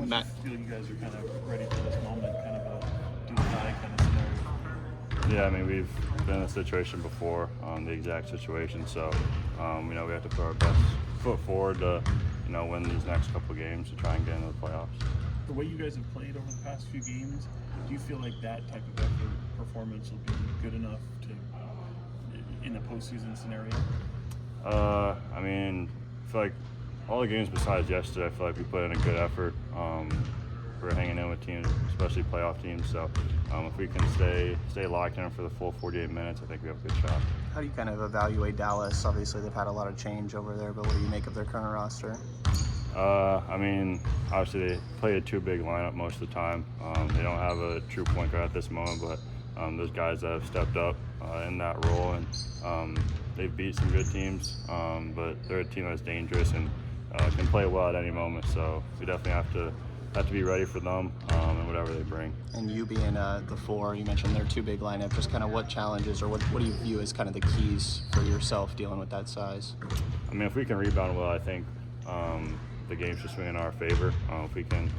Matt. I feel you guys are kind of ready for this moment, kind of a do-or-die kind of scenario. Yeah, I mean, we've been in a situation before, the exact situation. So, we have to put our best foot forward to, win these next couple games to try and get into the playoffs. The way you guys have played over the past few games, do you feel like that type of effort performance will be good enough to in a postseason scenario? I mean, I feel like all the games besides yesterday, I feel like we put in a good effort. We're hanging in with teams, especially playoff teams. So if we can stay locked in for the full 48 minutes, I think we have a good shot. How do you kind of evaluate Dallas? Obviously, they've had a lot of change over there, but what do you make of their current roster? I mean, obviously they play a two-big lineup most of the time. They don't have a true point guard at this moment, but there's guys that have stepped up in that role, and they've beat some good teams, but they're a team that's dangerous and can play well at any moment. So we definitely have to be ready for them and whatever they bring. And you being the four, you mentioned their two big lineup. Just kind of what challenges or what do you view as kind of the keys for yourself dealing with that size? I mean, if we can rebound well, I think the game should swing in our favor. If we can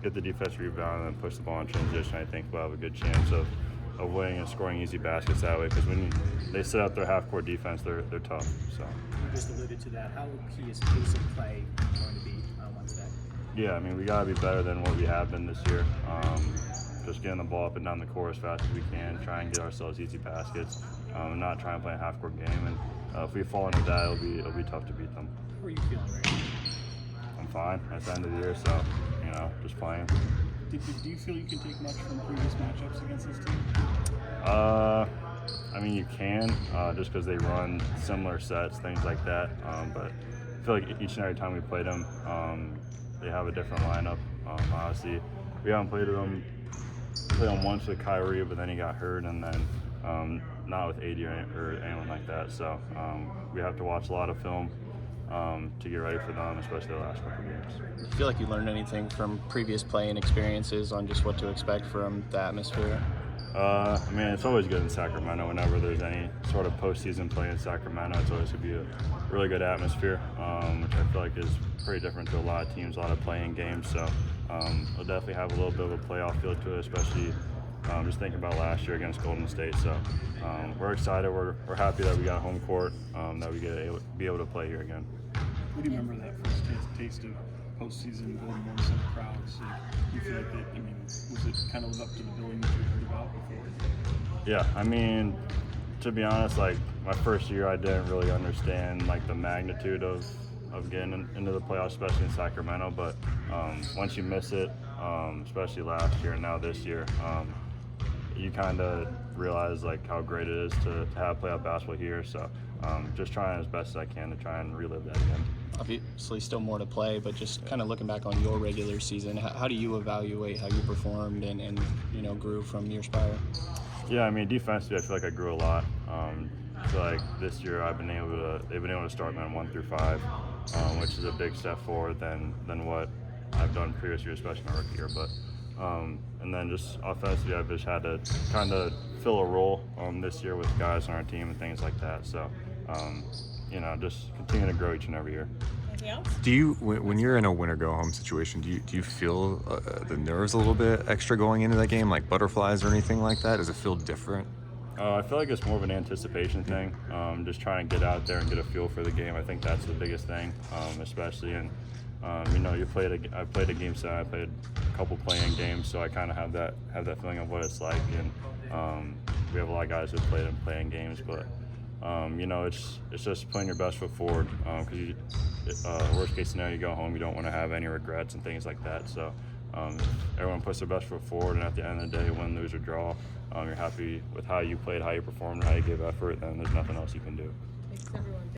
get the defense rebound and then push the ball in transition, I think we'll have a good chance of winning and scoring easy baskets that way. Because when they set up their half-court defense, they're tough. So. You just alluded to that. How key is pace of play going to be on Wednesday? Yeah, I mean, we got to be better than what we have been this year. Just getting the ball up and down the court as fast as we can, try and get ourselves easy baskets, and not try and play a half-court game. And if we fall into that, it'll be tough to beat them. How are you feeling right now? I'm fine. It's the end of the year, so just playing. Do you feel you can take much from previous matchups against this team? I mean, you can, just because they run similar sets, things like that. But I feel like each and every time we play them, they have a different lineup. Honestly, we haven't played them once with Kyrie, but then he got hurt, and then not with AD or anyone like that. So we have to watch a lot of film to get ready for them, especially the last couple of games. Do you feel like you learned anything from previous playing experiences on just what to expect from the atmosphere? I mean, it's always good in Sacramento. Whenever there's any sort of postseason play in Sacramento, it's always going to be a really good atmosphere, which I feel like is pretty different to a lot of teams, a lot of playing games. So it'll definitely have a little bit of a playoff feel to it, especially just thinking about last year against Golden State. So we're excited. We're happy that we got home court, that we get to be able to play here again. What do you remember that first taste of postseason Golden One Center crowds? Do you feel like that? I mean, was it kind of live up to the billing that you heard about before? Yeah, I mean, to be honest, like my first year, I didn't really understand like the magnitude of getting into the playoffs, especially in Sacramento. But once you miss it, especially last year and now this year, you kind of realize like how great it is to have playoff basketball here. So just trying as best as I can to try and relive that again. Obviously still more to play, but just kind of looking back on your regular season, how do you evaluate how you performed and grew from years prior? Yeah, I mean, defensively, I feel like I grew a lot. I feel like this year they've been able to start me on 1 through 5, which is a big step forward than what I've done previous years, especially my rookie year. But and then just offensively, I've just had to kind of fill a role this year with guys on our team and things like that. So just continue to grow each and every year. Anything else? Do you, when you're in a win or go home situation, do you feel the nerves a little bit extra going into that game, like butterflies or anything like that? Does it feel different? I feel like it's more of an anticipation thing, just trying to get out there and get a feel for the game. I think that's the biggest thing, especially in, I played a game set, I played a couple playing games, so I kind of have that feeling of what it's like. And we have a lot of guys who played in playing games, but it's just putting your best foot forward. Because worst case scenario, you go home, you don't want to have any regrets and things like that. So everyone puts their best foot forward, and at the end of the day, win, lose, or draw, you're happy with how you played, how you performed, and how you gave effort. Then there's nothing else you can do. Thanks, everyone.